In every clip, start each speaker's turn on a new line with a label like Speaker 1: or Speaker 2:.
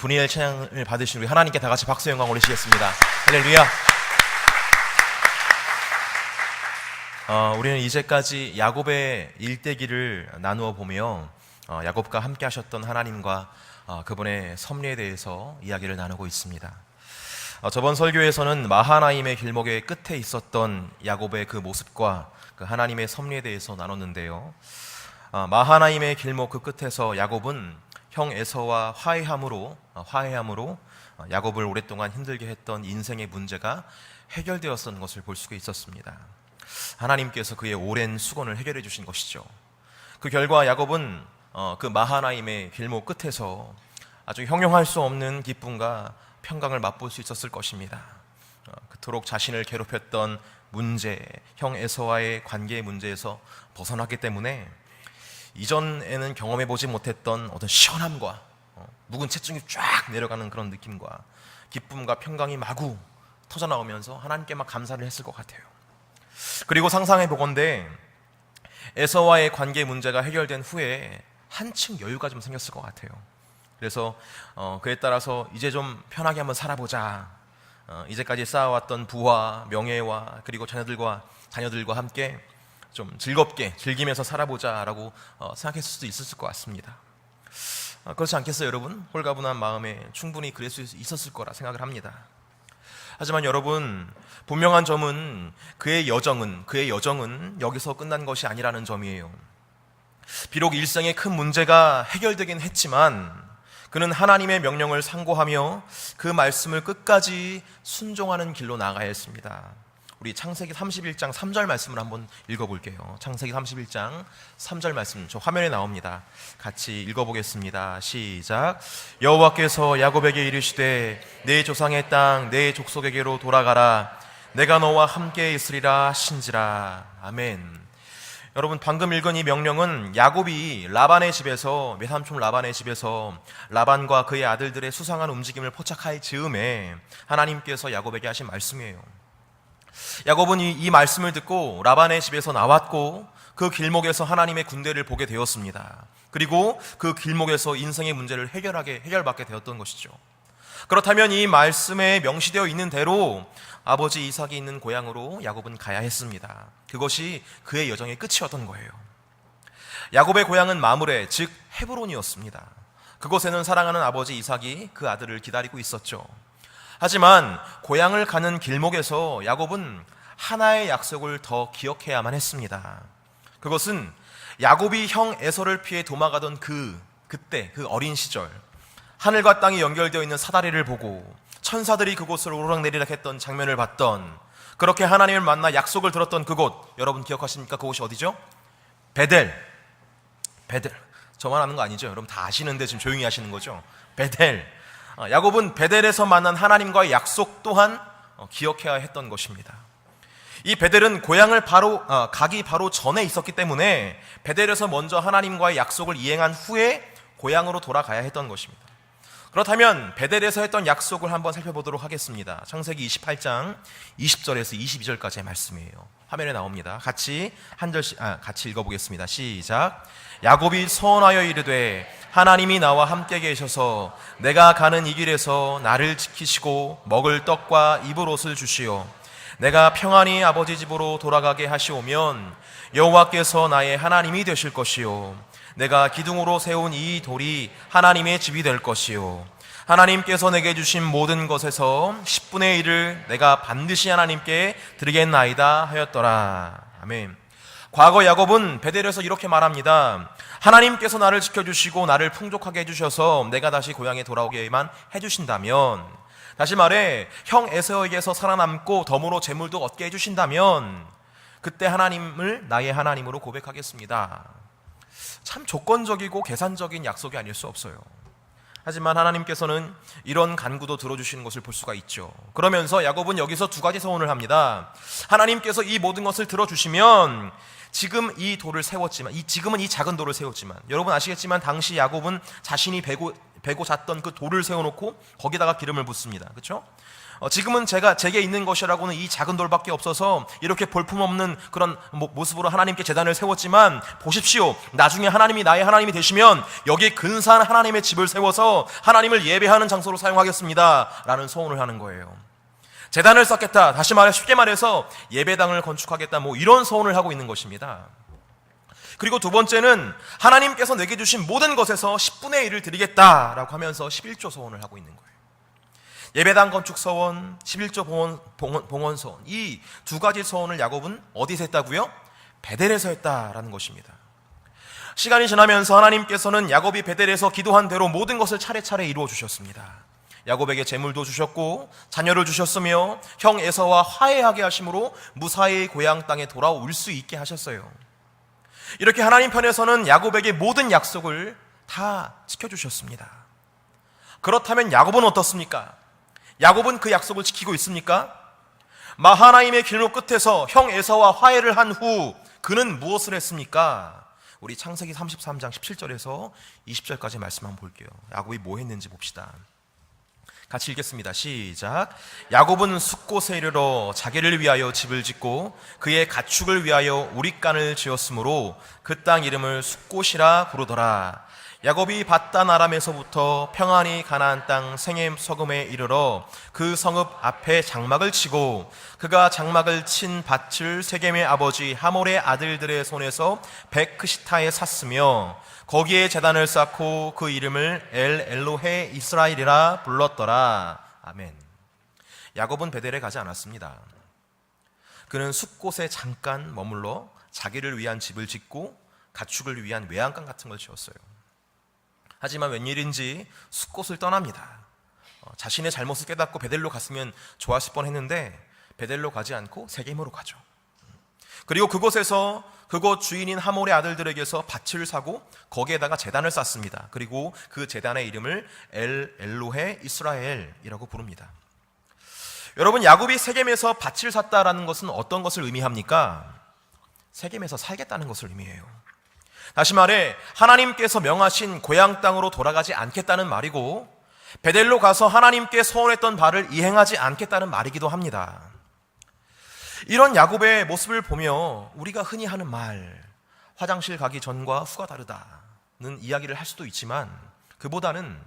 Speaker 1: 분이엘 찬양을 받으신 우리 하나님께 다 같이 박수 영광 올리시겠습니다. 할렐루야. 우리는 이제까지 야곱의 일대기를 나누어 보며 야곱과 함께 하셨던 하나님과 그분의 섭리에 대해서 이야기를 나누고 있습니다. 저번 설교에서는 마하나임의 길목의 끝에 있었던 야곱의 그 모습과 그 하나님의 섭리에 대해서 나눴는데요. 마하나임의 길목 그 끝에서 야곱은 형 에서와 화해함으로 야곱을 오랫동안 힘들게 했던 인생의 문제가 해결되었던 것을 볼 수가 있었습니다. 하나님께서 그의 오랜 수건을 해결해 주신 것이죠. 그 결과 야곱은 그 마하나임의 길목 끝에서 아주 형용할 수 없는 기쁨과 평강을 맛볼 수 있었을 것입니다. 그토록 자신을 괴롭혔던 문제, 형 에서와의 관계의 문제에서 벗어났기 때문에 이전에는 경험해보지 못했던 어떤 시원함과 묵은 체중이 쫙 내려가는 그런 느낌과 기쁨과 평강이 마구 터져나오면서 하나님께 막 감사를 했을 것 같아요. 그리고 상상해보건대 에서와의 관계 문제가 해결된 후에 한층 여유가 좀 생겼을 것 같아요. 그래서 그에 따라서 이제 좀 편하게 한번 살아보자, 이제까지 쌓아왔던 부와 명예와 그리고 자녀들과 함께 좀 즐겁게 즐기면서 살아보자라고 생각했을 수도 있었을 것 같습니다. 그렇지 않겠어요, 여러분? 홀가분한 마음에 충분히 그럴 수 있었을 거라 생각을 합니다. 하지만 여러분, 분명한 점은 그의 여정은 여기서 끝난 것이 아니라는 점이에요. 비록 일생의 큰 문제가 해결되긴 했지만 그는 하나님의 명령을 상고하며 그 말씀을 끝까지 순종하는 길로 나아가야 했습니다. 우리 창세기 31장 3절 말씀을 한번 읽어볼게요. 창세기 31장 3절 말씀 저 화면에 나옵니다. 같이 읽어보겠습니다. 시작. 여호와께서 야곱에게 이르시되 내 조상의 땅 내 족속에게로 돌아가라. 내가 너와 함께 있으리라 하신지라. 아멘. 여러분, 방금 읽은 이 명령은 야곱이 외삼촌 라반의 집에서 라반과 그의 아들들의 수상한 움직임을 포착할 즈음에 하나님께서 야곱에게 하신 말씀이에요. 야곱은 이 말씀을 듣고 라반의 집에서 나왔고 그 길목에서 하나님의 군대를 보게 되었습니다. 그리고 그 길목에서 인생의 문제를 해결받게 되었던 것이죠. 그렇다면 이 말씀에 명시되어 있는 대로 아버지 이삭이 있는 고향으로 야곱은 가야 했습니다. 그것이 그의 여정의 끝이었던 거예요. 야곱의 고향은 마므레, 즉 헤브론이었습니다. 그곳에는 사랑하는 아버지 이삭이 그 아들을 기다리고 있었죠. 하지만 고향을 가는 길목에서 야곱은 하나의 약속을 더 기억해야만 했습니다. 그것은 야곱이 형 에서를 피해 도망가던 그때 그 어린 시절, 하늘과 땅이 연결되어 있는 사다리를 보고 천사들이 그곳을 오르락내리락 했던 장면을 봤던, 그렇게 하나님을 만나 약속을 들었던 그곳, 여러분 기억하십니까? 그곳이 어디죠? 베델. 저만 아는 거 아니죠? 여러분 다 아시는데 지금 조용히 하시는 거죠? 베델. 야곱은 베델에서 만난 하나님과의 약속 또한 기억해야 했던 것입니다. 이 베델은 고향을 가기 바로 전에 있었기 때문에 베델에서 먼저 하나님과의 약속을 이행한 후에 고향으로 돌아가야 했던 것입니다. 그렇다면 베델에서 했던 약속을 한번 살펴보도록 하겠습니다. 창세기 28장 20절에서 22절까지의 말씀이에요. 화면에 나옵니다. 같이 읽어보겠습니다. 시작. 야곱이 서원하여 이르되 하나님이 나와 함께 계셔서 내가 가는 이 길에서 나를 지키시고 먹을 떡과 입을 옷을 주시오. 내가 평안히 아버지 집으로 돌아가게 하시오면 여호와께서 나의 하나님이 되실 것이요 내가 기둥으로 세운 이 돌이 하나님의 집이 될 것이요 하나님께서 내게 주신 모든 것에서 10분의 1을 내가 반드시 하나님께 드리겠나이다 하였더라. 아멘. 과거 야곱은 베델에서 이렇게 말합니다. 하나님께서 나를 지켜주시고 나를 풍족하게 해주셔서 내가 다시 고향에 돌아오게만 해주신다면, 다시 말해 형 에서에게서 살아남고 덤으로 재물도 얻게 해주신다면 그때 하나님을 나의 하나님으로 고백하겠습니다. 참 조건적이고 계산적인 약속이 아닐 수 없어요. 하지만 하나님께서는 이런 간구도 들어주시는 것을 볼 수가 있죠. 그러면서 야곱은 여기서 두 가지 서원을 합니다. 하나님께서 이 모든 것을 들어주시면 지금 이 돌을 세웠지만, 지금은 이 작은 돌을 세웠지만, 여러분 아시겠지만 당시 야곱은 자신이 베고 잤던 그 돌을 세워놓고 거기다가 기름을 붓습니다. 그렇죠? 지금은 제게 있는 것이라고는 이 작은 돌밖에 없어서 이렇게 볼품없는 그런 모습으로 하나님께 제단을 세웠지만, 보십시오, 나중에 하나님이 나의 하나님이 되시면 여기에 근사한 하나님의 집을 세워서 하나님을 예배하는 장소로 사용하겠습니다 라는 소원을 하는 거예요. 제단을 쌓겠다, 다시 말해 쉽게 말해서 예배당을 건축하겠다, 이런 소원을 하고 있는 것입니다. 그리고 두 번째는 하나님께서 내게 주신 모든 것에서 10분의 1을 드리겠다라고 하면서 11조 소원을 하고 있는 거예요. 예배당 건축 소원, 11조 봉헌 소원, 이 두 가지 소원을 야곱은 어디서 했다고요? 베델에서 했다라는 것입니다. 시간이 지나면서 하나님께서는 야곱이 베델에서 기도한 대로 모든 것을 차례차례 이루어 주셨습니다. 야곱에게 재물도 주셨고 자녀를 주셨으며 형 에서와 화해하게 하심으로 무사히 고향 땅에 돌아올 수 있게 하셨어요. 이렇게 하나님 편에서는 야곱에게 모든 약속을 다 지켜주셨습니다. 그렇다면 야곱은 어떻습니까? 야곱은 그 약속을 지키고 있습니까? 마하나임의 길목 끝에서 형 에서와 화해를 한 후 그는 무엇을 했습니까? 우리 창세기 33장 17절에서 20절까지 말씀 한번 볼게요. 야곱이 뭐 했는지 봅시다. 같이 읽겠습니다. 시작. 야곱은 숫곳에 이르러 자기를 위하여 집을 짓고 그의 가축을 위하여 우릿간을 지었으므로 그 땅 이름을 숫곳이라 부르더라. 야곱이 밧단 아람에서부터 평안히 가나안 땅 생엠 서금에 이르러 그 성읍 앞에 장막을 치고 그가 장막을 친 밭을 세겜의 아버지 하몰의 아들들의 손에서 베크시타에 샀으며 거기에 제단을 쌓고 그 이름을 엘 엘로헤 이스라엘이라 불렀더라. 아멘. 야곱은 베델에 가지 않았습니다. 그는 숫곳에 잠깐 머물러 자기를 위한 집을 짓고 가축을 위한 외양간 같은 걸 지었어요. 하지만 웬일인지 숫곳을 떠납니다. 자신의 잘못을 깨닫고 베델로 갔으면 좋았을 뻔했는데 베델로 가지 않고 세겜으로 가죠. 그리고 그곳에서 그곳 주인인 하몰의 아들들에게서 밭을 사고 거기에다가 제단을 쌓습니다. 그리고 그 제단의 이름을 엘 엘로헤 이스라엘이라고 부릅니다. 여러분, 야곱이 세겜에서 밭을 샀다라는 것은 어떤 것을 의미합니까? 세겜에서 살겠다는 것을 의미해요. 다시 말해 하나님께서 명하신 고향 땅으로 돌아가지 않겠다는 말이고, 베델로 가서 하나님께 소원했던 바를 이행하지 않겠다는 말이기도 합니다. 이런 야곱의 모습을 보며 우리가 흔히 하는 말, 화장실 가기 전과 후가 다르다는 이야기를 할 수도 있지만, 그보다는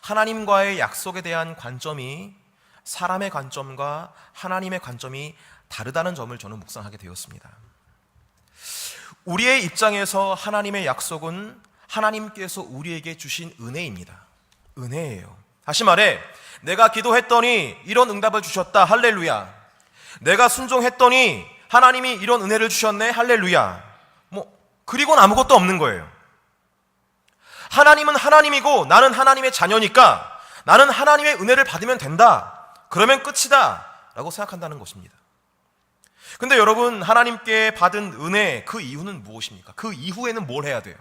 Speaker 1: 하나님과의 약속에 대한 관점이 사람의 관점과 하나님의 관점이 다르다는 점을 저는 묵상하게 되었습니다. 우리의 입장에서 하나님의 약속은 하나님께서 우리에게 주신 은혜입니다. 은혜예요. 다시 말해 내가 기도했더니 이런 응답을 주셨다. 할렐루야. 내가 순종했더니 하나님이 이런 은혜를 주셨네. 할렐루야. 그리고는 아무것도 없는 거예요. 하나님은 하나님이고 나는 하나님의 자녀니까 나는 하나님의 은혜를 받으면 된다. 그러면 끝이다 라고 생각한다는 것입니다. 근데 여러분, 하나님께 받은 은혜, 그 이유는 무엇입니까? 그 이후에는 뭘 해야 돼요?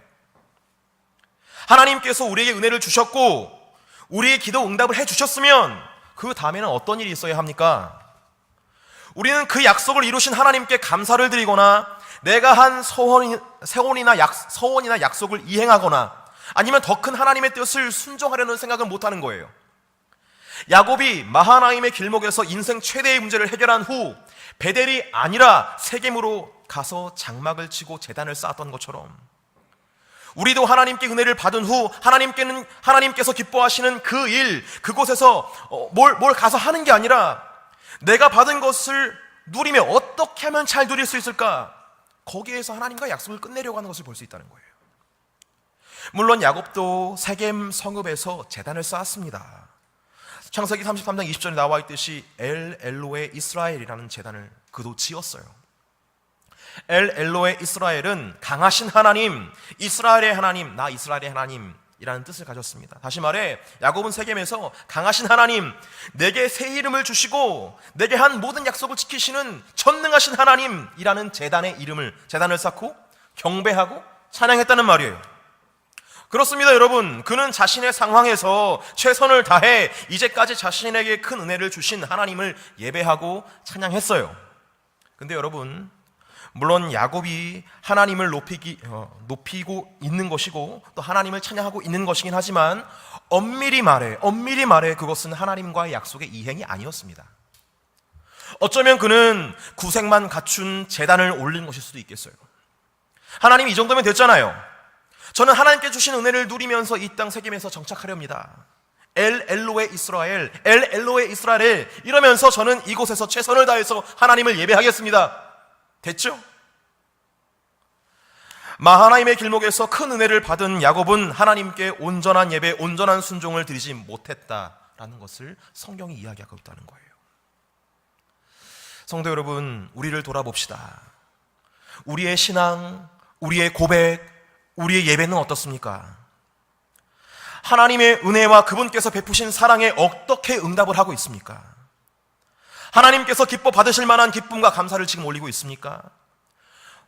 Speaker 1: 하나님께서 우리에게 은혜를 주셨고 우리의 기도 응답을 해주셨으면 그 다음에는 어떤 일이 있어야 합니까? 우리는 그 약속을 이루신 하나님께 감사를 드리거나 내가 한 서원이나 약속을 이행하거나 아니면 더 큰 하나님의 뜻을 순종하려는 생각은 못하는 거예요. 야곱이 마하나임의 길목에서 인생 최대의 문제를 해결한 후 베델이 아니라 세겜으로 가서 장막을 치고 제단을 쌓았던 것처럼 우리도 하나님께 은혜를 받은 후 하나님께서 기뻐하시는 그 일, 그곳에서 뭘 가서 하는 게 아니라 내가 받은 것을 누리며 어떻게 하면 잘 누릴 수 있을까? 거기에서 하나님과 약속을 끝내려고 하는 것을 볼 수 있다는 거예요. 물론 야곱도 세겜 성읍에서 제단을 쌓았습니다. 창세기 33장 20절에 나와 있듯이 엘 엘로헤 이스라엘이라는 제단을 그도 지었어요. 엘 엘로헤 이스라엘은 강하신 하나님, 이스라엘의 하나님, 나 이스라엘의 하나님이라는 뜻을 가졌습니다. 다시 말해 야곱은 세겜에서 강하신 하나님, 내게 새 이름을 주시고 내게 한 모든 약속을 지키시는 전능하신 하나님이라는 제단을 쌓고 경배하고 찬양했다는 말이에요. 그렇습니다, 여러분. 그는 자신의 상황에서 최선을 다해 이제까지 자신에게 큰 은혜를 주신 하나님을 예배하고 찬양했어요. 근데 여러분, 물론 야곱이 하나님을 높이고 있는 것이고 또 하나님을 찬양하고 있는 것이긴 하지만 엄밀히 말해 그것은 하나님과의 약속의 이행이 아니었습니다. 어쩌면 그는 구색만 갖춘 제단을 올린 것일 수도 있겠어요. 하나님 이 정도면 됐잖아요. 저는 하나님께 주신 은혜를 누리면서 이 땅 세겜에서 정착하렵니다. 엘 엘로의 이스라엘 이러면서 저는 이곳에서 최선을 다해서 하나님을 예배하겠습니다. 됐죠? 하나님의 길목에서 큰 은혜를 받은 야곱은 하나님께 온전한 예배, 온전한 순종을 드리지 못했다라는 것을 성경이 이야기하고 있다는 거예요. 성도 여러분, 우리를 돌아봅시다. 우리의 신앙, 우리의 고백, 우리의 예배는 어떻습니까? 하나님의 은혜와 그분께서 베푸신 사랑에 어떻게 응답을 하고 있습니까? 하나님께서 기뻐 받으실 만한 기쁨과 감사를 지금 올리고 있습니까?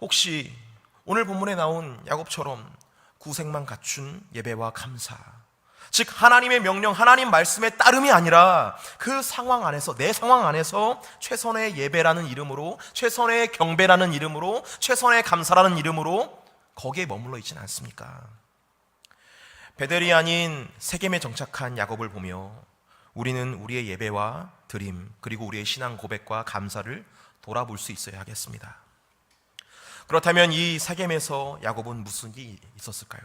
Speaker 1: 혹시 오늘 본문에 나온 야곱처럼 구색만 갖춘 예배와 감사, 즉 하나님의 명령, 하나님 말씀의 따름이 아니라 그 상황 안에서, 내 상황 안에서 최선의 예배라는 이름으로, 최선의 경배라는 이름으로, 최선의 감사라는 이름으로 거기에 머물러 있지는 않습니까? 베델이 아닌 세겜에 정착한 야곱을 보며 우리는 우리의 예배와 드림, 그리고 우리의 신앙 고백과 감사를 돌아볼 수 있어야 하겠습니다. 그렇다면 이 세겜에서 야곱은 무슨 일이 있었을까요?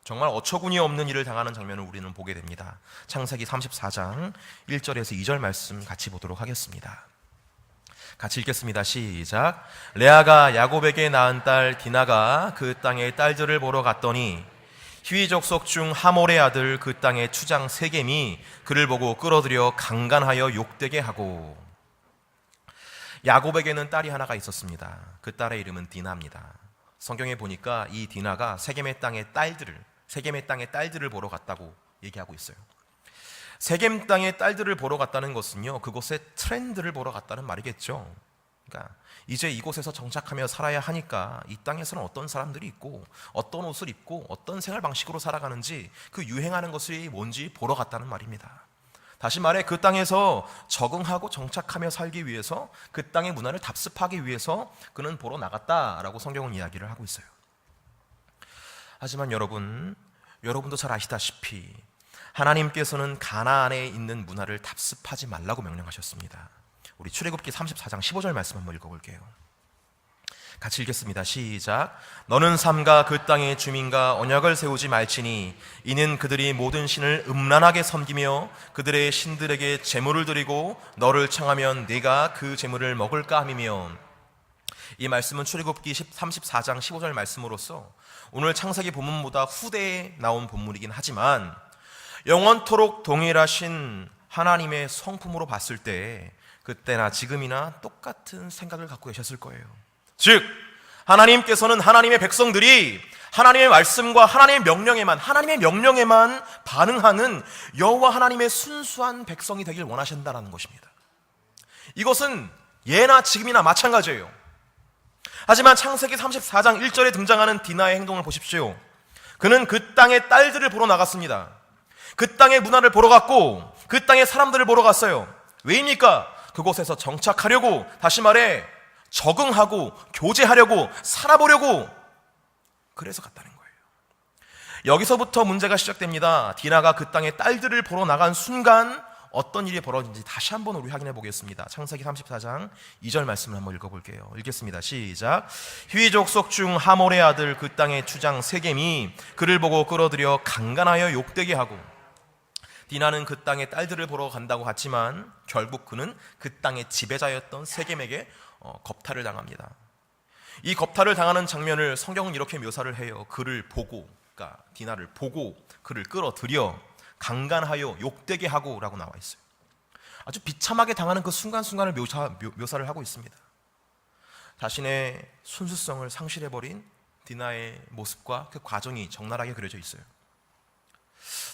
Speaker 1: 정말 어처구니 없는 일을 당하는 장면을 우리는 보게 됩니다. 창세기 34장 1절에서 2절 말씀 같이 보도록 하겠습니다. 같이 읽겠습니다. 시작. 레아가 야곱에게 낳은 딸 디나가 그 땅의 딸들을 보러 갔더니 히위 족속 중 하몰의 아들 그 땅의 추장 세겜이 그를 보고 끌어들여 강간하여 욕되게 하고. 야곱에게는 딸이 하나가 있었습니다. 그 딸의 이름은 디나입니다. 성경에 보니까 이 디나가 세겜의 땅의 딸들을 보러 갔다고 얘기하고 있어요. 세겜 땅의 딸들을 보러 갔다는 것은요, 그곳의 트렌드를 보러 갔다는 말이겠죠. 그러니까 이제 이곳에서 정착하며 살아야 하니까 이 땅에서는 어떤 사람들이 있고 어떤 옷을 입고 어떤 생활 방식으로 살아가는지, 그 유행하는 것이 뭔지 보러 갔다는 말입니다. 다시 말해 그 땅에서 적응하고 정착하며 살기 위해서, 그 땅의 문화를 답습하기 위해서 그는 보러 나갔다라고 성경은 이야기를 하고 있어요. 하지만 여러분도 잘 아시다시피 하나님께서는 가나안에 있는 문화를 답습하지 말라고 명령하셨습니다. 우리 출애굽기 34장 15절 말씀 한번 읽어볼게요. 같이 읽겠습니다. 시작. 너는 삼가 그 땅의 주민과 언약을 세우지 말지니 이는 그들이 모든 신을 음란하게 섬기며 그들의 신들에게 제물을 드리고 너를 청하면 네가 그 제물을 먹을까 함이며. 이 말씀은 출애굽기 34장 15절 말씀으로서 오늘 창세기 본문보다 후대에 나온 본문이긴 하지만 영원토록 동일하신 하나님의 성품으로 봤을 때 그때나 지금이나 똑같은 생각을 갖고 계셨을 거예요. 즉 하나님께서는 하나님의 백성들이 하나님의 말씀과 하나님의 명령에만 반응하는 여호와 하나님의 순수한 백성이 되길 원하신다는 것입니다. 이것은 예나 지금이나 마찬가지예요. 하지만 창세기 34장 1절에 등장하는 디나의 행동을 보십시오. 그는 그 땅의 딸들을 보러 나갔습니다. 그 땅의 문화를 보러 갔고 그 땅의 사람들을 보러 갔어요. 왜입니까? 그곳에서 정착하려고, 다시 말해 적응하고 교제하려고, 살아보려고, 그래서 갔다는 거예요. 여기서부터 문제가 시작됩니다. 디나가 그 땅의 딸들을 보러 나간 순간 어떤 일이 벌어진지 다시 한번 우리 확인해 보겠습니다. 창세기 34장 2절 말씀을 한번 읽어볼게요. 읽겠습니다. 시작. 히위 족속 중 하몰의 아들 그 땅의 추장 세겜이 그를 보고 끌어들여 강간하여 욕되게 하고. 디나는 그 땅의 딸들을 보러 간다고 했지만 결국 그는 그 땅의 지배자였던 세겜에게 겁탈을 당합니다. 이 겁탈을 당하는 장면을 성경은 이렇게 묘사를 해요. 그를 보고, 그러니까 디나를 보고 그를 끌어들여 강간하여 욕되게 하고 라고 나와 있어요. 아주 비참하게 당하는 그 순간순간을 묘사를 하고 있습니다. 자신의 순수성을 상실해버린 디나의 모습과 그 과정이 적나라하게 그려져 있어요.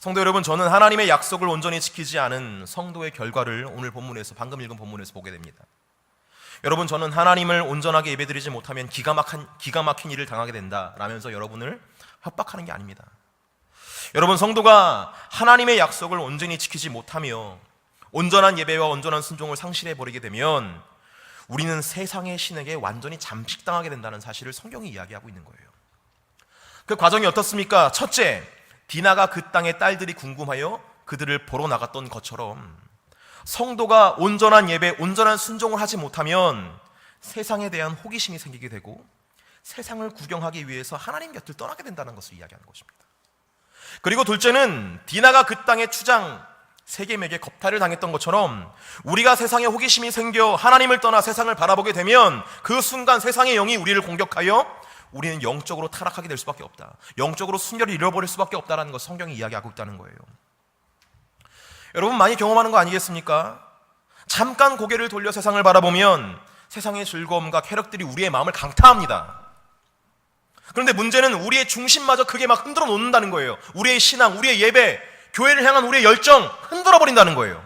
Speaker 1: 성도 여러분, 저는 하나님의 약속을 온전히 지키지 않은 성도의 결과를 오늘 본문에서, 방금 읽은 본문에서 보게 됩니다. 여러분, 저는 하나님을 온전하게 예배드리지 못하면 기가 막힌 일을 당하게 된다라면서 여러분을 협박하는 게 아닙니다. 여러분, 성도가 하나님의 약속을 온전히 지키지 못하며 온전한 예배와 온전한 순종을 상실해버리게 되면 우리는 세상의 신에게 완전히 잠식당하게 된다는 사실을 성경이 이야기하고 있는 거예요. 그 과정이 어떻습니까? 첫째, 디나가 그 땅의 딸들이 궁금하여 그들을 보러 나갔던 것처럼 성도가 온전한 예배, 온전한 순종을 하지 못하면 세상에 대한 호기심이 생기게 되고 세상을 구경하기 위해서 하나님 곁을 떠나게 된다는 것을 이야기하는 것입니다. 그리고 둘째는 디나가 그 땅의 추장 세겜에게 겁탈을 당했던 것처럼 우리가 세상에 호기심이 생겨 하나님을 떠나 세상을 바라보게 되면 그 순간 세상의 영이 우리를 공격하여 우리는 영적으로 타락하게 될 수밖에 없다. 영적으로 순결을 잃어버릴 수밖에 없다는 것 성경이 이야기하고 있다는 거예요. 여러분 많이 경험하는 거 아니겠습니까? 잠깐 고개를 돌려 세상을 바라보면 세상의 즐거움과 쾌락들이 우리의 마음을 강타합니다. 그런데 문제는 우리의 중심마저 크게 막 흔들어 놓는다는 거예요. 우리의 신앙, 우리의 예배, 교회를 향한 우리의 열정 흔들어 버린다는 거예요.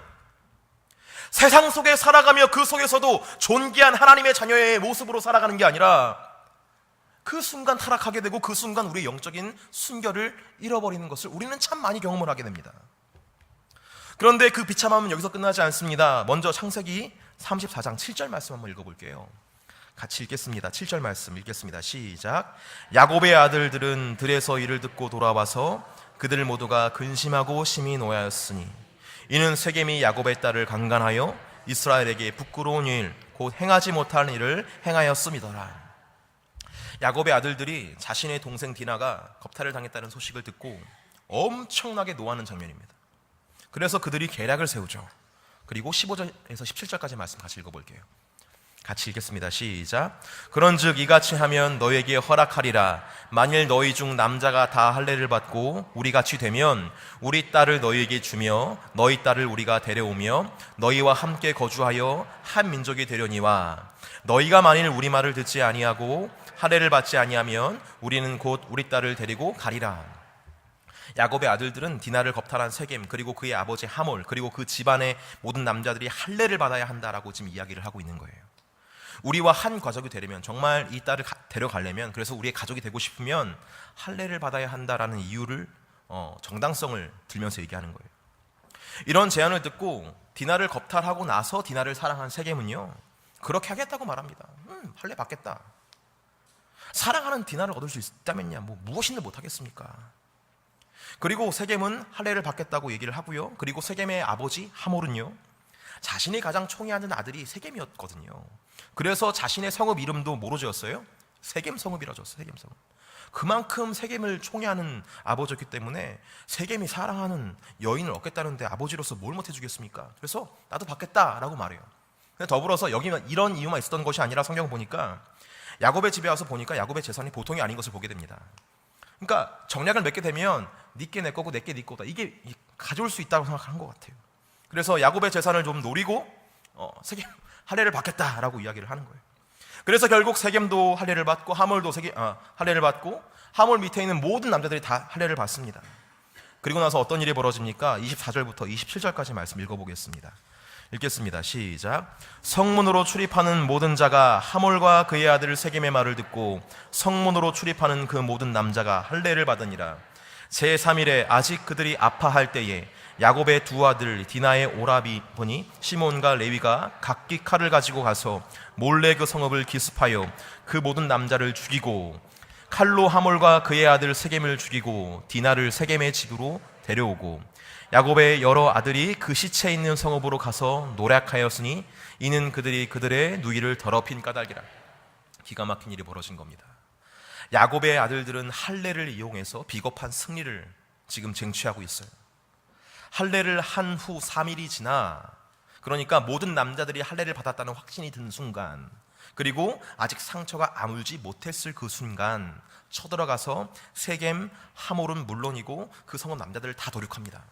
Speaker 1: 세상 속에 살아가며 그 속에서도 존귀한 하나님의 자녀의 모습으로 살아가는 게 아니라 그 순간 타락하게 되고 그 순간 우리의 영적인 순결을 잃어버리는 것을 우리는 참 많이 경험을 하게 됩니다. 그런데 그 비참함은 여기서 끝나지 않습니다. 먼저 창세기 34장 7절 말씀 한번 읽어볼게요. 같이 읽겠습니다. 7절 말씀 읽겠습니다. 시작. 야곱의 아들들은 들에서 이를 듣고 돌아와서 그들 모두가 근심하고 심히 노하였으니 이는 세겜이 야곱의 딸을 강간하여 이스라엘에게 부끄러운 일 곧 행하지 못할 일을 행하였음이더라. 야곱의 아들들이 자신의 동생 디나가 겁탈을 당했다는 소식을 듣고 엄청나게 노하는 장면입니다. 그래서 그들이 계략을 세우죠. 그리고 15절에서 17절까지 말씀 같이 읽어볼게요. 같이 읽겠습니다. 시작. 그런즉 이같이 하면 너에게 허락하리라. 만일 너희 중 남자가 다 할례를 받고 우리같이 되면 우리 딸을 너희에게 주며 너희 딸을 우리가 데려오며 너희와 함께 거주하여 한 민족이 되려니와 너희가 만일 우리 말을 듣지 아니하고 할례를 받지 아니하면 우리는 곧 우리 딸을 데리고 가리라. 야곱의 아들들은 디나를 겁탈한 세겜 그리고 그의 아버지 하몰 그리고 그 집안의 모든 남자들이 할례를 받아야 한다라고 지금 이야기를 하고 있는 거예요. 우리와 한 가족이 되려면 정말 이 딸을 데려가려면 그래서 우리의 가족이 되고 싶으면 할례를 받아야 한다라는 이유를 정당성을 들면서 얘기하는 거예요. 이런 제안을 듣고 디나를 겁탈하고 나서 디나를 사랑한 세겜은요 그렇게 하겠다고 말합니다. 할례 받겠다. 사랑하는 디나를 얻을 수 있다면야 뭐 무엇인들 못하겠습니까? 그리고 세겜은 할례를 받겠다고 얘기를 하고요. 그리고 세겜의 아버지 하몰은요 자신이 가장 총애하는 아들이 세겜이었거든요. 그래서 자신의 성읍 이름도 뭐로 지었어요? 세겜 성읍이라고 지었어요. 세겜 성읍. 그만큼 세겜을 총애하는 아버지였기 때문에 세겜이 사랑하는 여인을 얻겠다는데 아버지로서 뭘 못해주겠습니까? 그래서 나도 받겠다라고 말해요. 더불어서 여기 이런 이유만 있었던 것이 아니라 성경 보니까 야곱의 집에 와서 보니까 야곱의 재산이 보통이 아닌 것을 보게 됩니다. 그러니까 정략을 맺게 되면 니께 내 거고 내게 네 거다. 이게 가져올 수 있다고 생각한 것 같아요. 그래서 야곱의 재산을 좀 노리고 세겜 할례를 받겠다라고 이야기를 하는 거예요. 그래서 결국 세겜도 할례를 받고 하몰도 할례를 받고 하몰 밑에 있는 모든 남자들이 다 할례를 받습니다. 그리고 나서 어떤 일이 벌어집니까? 24절부터 27절까지 말씀 읽어보겠습니다. 읽겠습니다. 시작. 성문으로 출입하는 모든 자가 하몰과 그의 아들 세겜의 말을 듣고 성문으로 출입하는 그 모든 남자가 할례를 받으니라. 제3일에 아직 그들이 아파할 때에 야곱의 두 아들 디나의 오라비보니 시몬과 레위가 각기 칼을 가지고 가서 몰래 그 성읍을 기습하여 그 모든 남자를 죽이고 칼로 하몰과 그의 아들 세겜을 죽이고 디나를 세겜의 집으로 데려오고 야곱의 여러 아들이 그 시체 있는 성읍으로 가서 노략하였으니 이는 그들이 그들의 누이를 더럽힌 까닭이라. 기가 막힌 일이 벌어진 겁니다. 야곱의 아들들은 할례를 이용해서 비겁한 승리를 지금 쟁취하고 있어요. 할례를 한 후 3일이 지나 그러니까 모든 남자들이 할례를 받았다는 확신이 든 순간 그리고 아직 상처가 아물지 못했을 그 순간 쳐들어가서 세겜 하몰은 물론이고 그 성읍 남자들을 다 도륙합니다.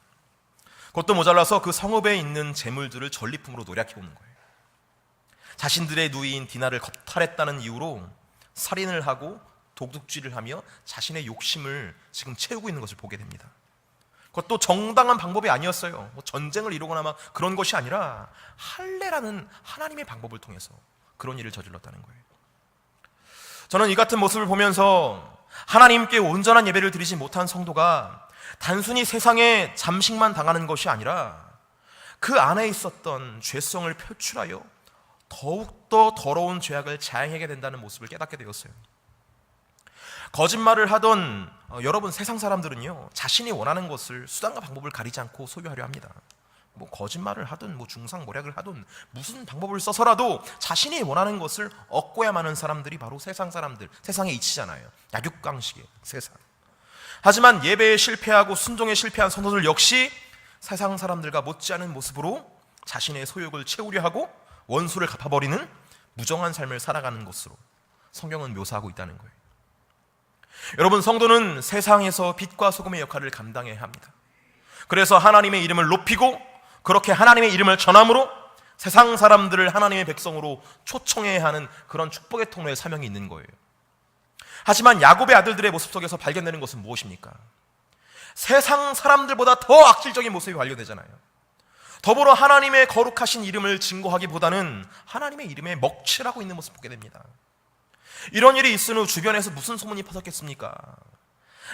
Speaker 1: 그것도 모자라서 그 성읍에 있는 재물들을 전리품으로 노략해 오는 거예요. 자신들의 누이인 디나를 겁탈했다는 이유로 살인을 하고 도둑질을 하며 자신의 욕심을 지금 채우고 있는 것을 보게 됩니다. 그것도 정당한 방법이 아니었어요. 뭐 전쟁을 이루거나 막 그런 것이 아니라 할례라는 하나님의 방법을 통해서 그런 일을 저질렀다는 거예요. 저는 이 같은 모습을 보면서 하나님께 온전한 예배를 드리지 못한 성도가 단순히 세상에 잠식만 당하는 것이 아니라 그 안에 있었던 죄성을 표출하여 더욱더 더러운 죄악을 자행하게 된다는 모습을 깨닫게 되었어요. 거짓말을 하던 여러분, 세상 사람들은요, 자신이 원하는 것을 수단과 방법을 가리지 않고 소유하려 합니다. 뭐 거짓말을 하든 뭐 중상모략을 하든 무슨 방법을 써서라도 자신이 원하는 것을 얻고야만 하는 사람들이 바로 세상 사람들, 세상의 이치잖아요. 약육강식의 세상. 하지만 예배에 실패하고 순종에 실패한 성도들 역시 세상 사람들과 못지않은 모습으로 자신의 소욕을 채우려 하고 원수를 갚아버리는 무정한 삶을 살아가는 것으로 성경은 묘사하고 있다는 거예요. 여러분, 성도는 세상에서 빛과 소금의 역할을 감당해야 합니다. 그래서 하나님의 이름을 높이고 그렇게 하나님의 이름을 전함으로 세상 사람들을 하나님의 백성으로 초청해야 하는 그런 축복의 통로의 사명이 있는 거예요. 하지만 야곱의 아들들의 모습 속에서 발견되는 것은 무엇입니까? 세상 사람들보다 더 악질적인 모습이 발견되잖아요. 더불어 하나님의 거룩하신 이름을 증거하기보다는 하나님의 이름에 먹칠하고 있는 모습을 보게 됩니다. 이런 일이 있은 후 주변에서 무슨 소문이 퍼졌겠습니까?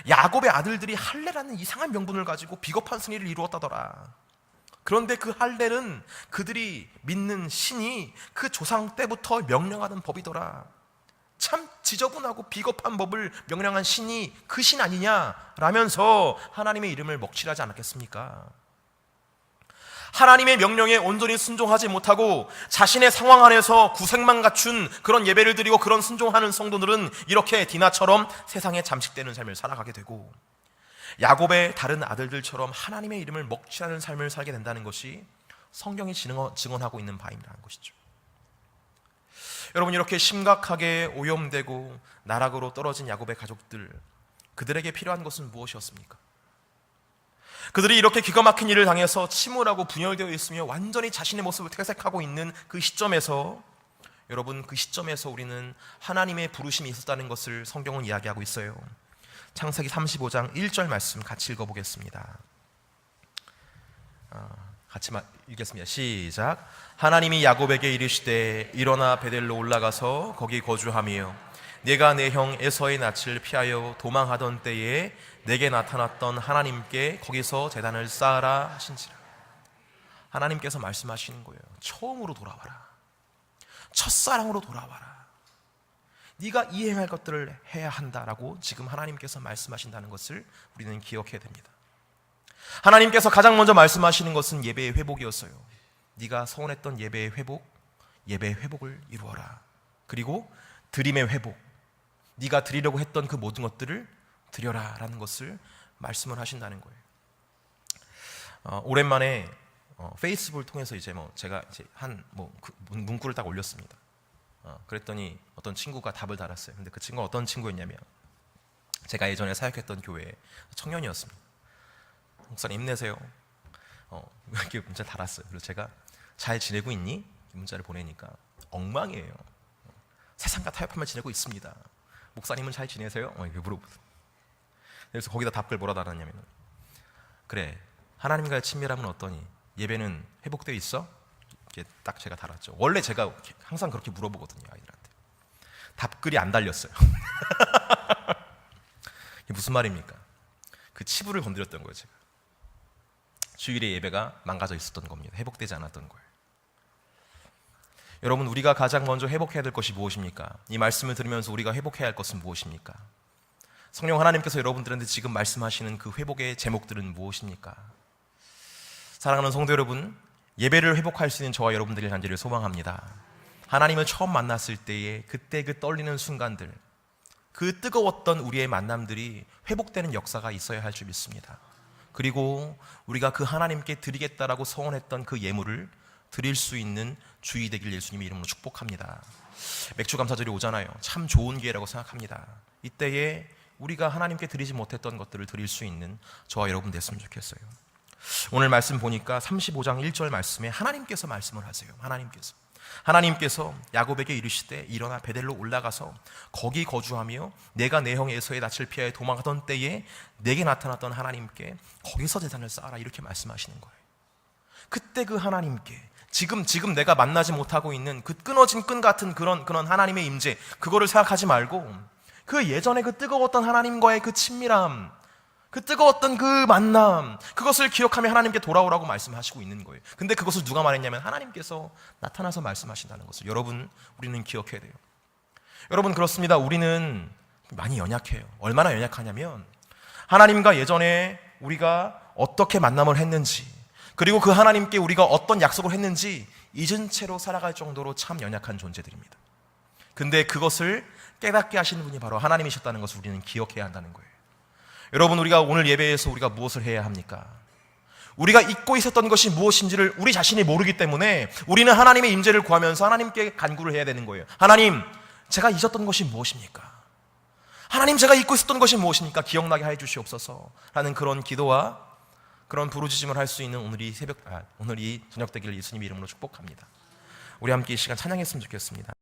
Speaker 1: 야곱의 아들들이 할례라는 이상한 명분을 가지고 비겁한 승리를 이루었다더라. 그런데 그 할례는 그들이 믿는 신이 그 조상 때부터 명령하던 법이더라. 참 지저분하고 비겁한 법을 명령한 신이 그 신 아니냐라면서 하나님의 이름을 먹칠하지 않았겠습니까? 하나님의 명령에 온전히 순종하지 못하고 자신의 상황 안에서 구색만 갖춘 그런 예배를 드리고 그런 순종하는 성도들은 이렇게 디나처럼 세상에 잠식되는 삶을 살아가게 되고, 야곱의 다른 아들들처럼 하나님의 이름을 먹칠하는 삶을 살게 된다는 것이 성경이 증언하고 있는 바임이라는 것이죠. 여러분, 이렇게 심각하게 오염되고 나락으로 떨어진 야곱의 가족들, 그들에게 필요한 것은 무엇이었습니까? 그들이 이렇게 기가 막힌 일을 당해서 침울하고 분열되어 있으며 완전히 자신의 모습을 퇴색하고 있는 그 시점에서, 여러분, 그 시점에서 우리는 하나님의 부르심이 있었다는 것을 성경은 이야기하고 있어요. 창세기 35장 1절 말씀 같이 읽어보겠습니다. 같이 읽겠습니다. 시작. 하나님이 야곱에게 이르시되 일어나 베델로 올라가서 거기 거주하며 내가 내 형 에서의 낯을 피하여 도망하던 때에 내게 나타났던 하나님께 거기서 제단을 쌓아라 하신지라. 하나님께서 말씀하시는 거예요. 처음으로 돌아와라. 첫사랑으로 돌아와라. 네가 이행할 것들을 해야 한다라고 지금 하나님께서 말씀하신다는 것을 우리는 기억해야 됩니다. 하나님께서 가장 먼저 말씀하시는 것은 예배의 회복이었어요. 네가 서원했던 예배의 회복을 이루어라. 그리고 드림의 회복, 네가 드리려고 했던 그 모든 것들을 드려라 라는 것을 말씀을 하신다는 거예요. 오랜만에 페이스북을 통해서 제가 문구를 딱 올렸습니다. 그랬더니 어떤 친구가 답을 달았어요. 근데 그 친구가 어떤 친구였냐면 제가 예전에 사역했던 교회의 청년이었습니다. 목사님 힘내세요. 이렇게 문자 달았어요. 그래서 제가 잘 지내고 있니? 이 문자를 보내니까 엉망이에요. 세상과 타협하며 지내고 있습니다. 목사님은 잘 지내세요? 이렇게 물어보세요. 그래서 거기다 답글 뭐라 달았냐면, 그래, 하나님과의 친밀함은 어떠니? 예배는 회복되어 있어? 이렇게 딱 제가 달았죠. 원래 제가 항상 그렇게 물어보거든요, 아이들한테. 답글이 안 달렸어요. 이게 무슨 말입니까? 그 치부를 건드렸던 거예요, 제가. 주일의 예배가 망가져 있었던 겁니다. 회복되지 않았던 거예요. 여러분, 우리가 가장 먼저 회복해야 될 것이 무엇입니까? 이 말씀을 들으면서 우리가 회복해야 할 것은 무엇입니까? 성령 하나님께서 여러분들한테 지금 말씀하시는 그 회복의 제목들은 무엇입니까? 사랑하는 성도 여러분, 예배를 회복할 수 있는 저와 여러분들이 간절히 소망합니다. 하나님을 처음 만났을 때에 그때 그 떨리는 순간들, 그 뜨거웠던 우리의 만남들이 회복되는 역사가 있어야 할 줄 믿습니다. 그리고 우리가 그 하나님께 드리겠다라고 서원했던 그 예물을 드릴 수 있는 주의 되길 예수님의 이름으로 축복합니다. 맥주 감사절이 오잖아요. 참 좋은 기회라고 생각합니다. 이때에 우리가 하나님께 드리지 못했던 것들을 드릴 수 있는 저와 여러분 됐으면 좋겠어요. 오늘 말씀 보니까 35장 1절 말씀에 하나님께서 말씀을 하세요. 하나님께서 야곱에게 이르시되 일어나 베델로 올라가서 거기 거주하며 내가 내 형 에서의 낯을 피하여 도망하던 때에 내게 나타났던 하나님께 거기서 제단을 쌓아라, 이렇게 말씀하시는 거예요. 그때 그 하나님께 지금 내가 만나지 못하고 있는 그 끊어진 끈 같은 그런 하나님의 임재, 그거를 생각하지 말고 그 예전에 그 뜨거웠던 하나님과의 그 친밀함, 그 뜨거웠던 그 만남, 그것을 기억하며 하나님께 돌아오라고 말씀하시고 있는 거예요. 근데 그것을 누가 말했냐면 하나님께서 나타나서 말씀하신다는 것을 여러분, 우리는 기억해야 돼요. 여러분, 그렇습니다. 우리는 많이 연약해요. 얼마나 연약하냐면 하나님과 예전에 우리가 어떻게 만남을 했는지, 그리고 그 하나님께 우리가 어떤 약속을 했는지 잊은 채로 살아갈 정도로 참 연약한 존재들입니다. 근데 그것을 깨닫게 하시는 분이 바로 하나님이셨다는 것을 우리는 기억해야 한다는 거예요. 여러분, 우리가 오늘 예배에서 우리가 무엇을 해야 합니까? 우리가 잊고 있었던 것이 무엇인지를 우리 자신이 모르기 때문에 우리는 하나님의 임재를 구하면서 하나님께 간구를 해야 되는 거예요. 하나님, 제가 잊었던 것이 무엇입니까? 하나님, 제가 잊고 있었던 것이 무엇입니까? 기억나게 해 주시옵소서 라는 그런 기도와 그런 부르짖음을 할 수 있는 오늘이 저녁 되기를 예수님 이름으로 축복합니다. 우리 함께 이 시간 찬양했으면 좋겠습니다.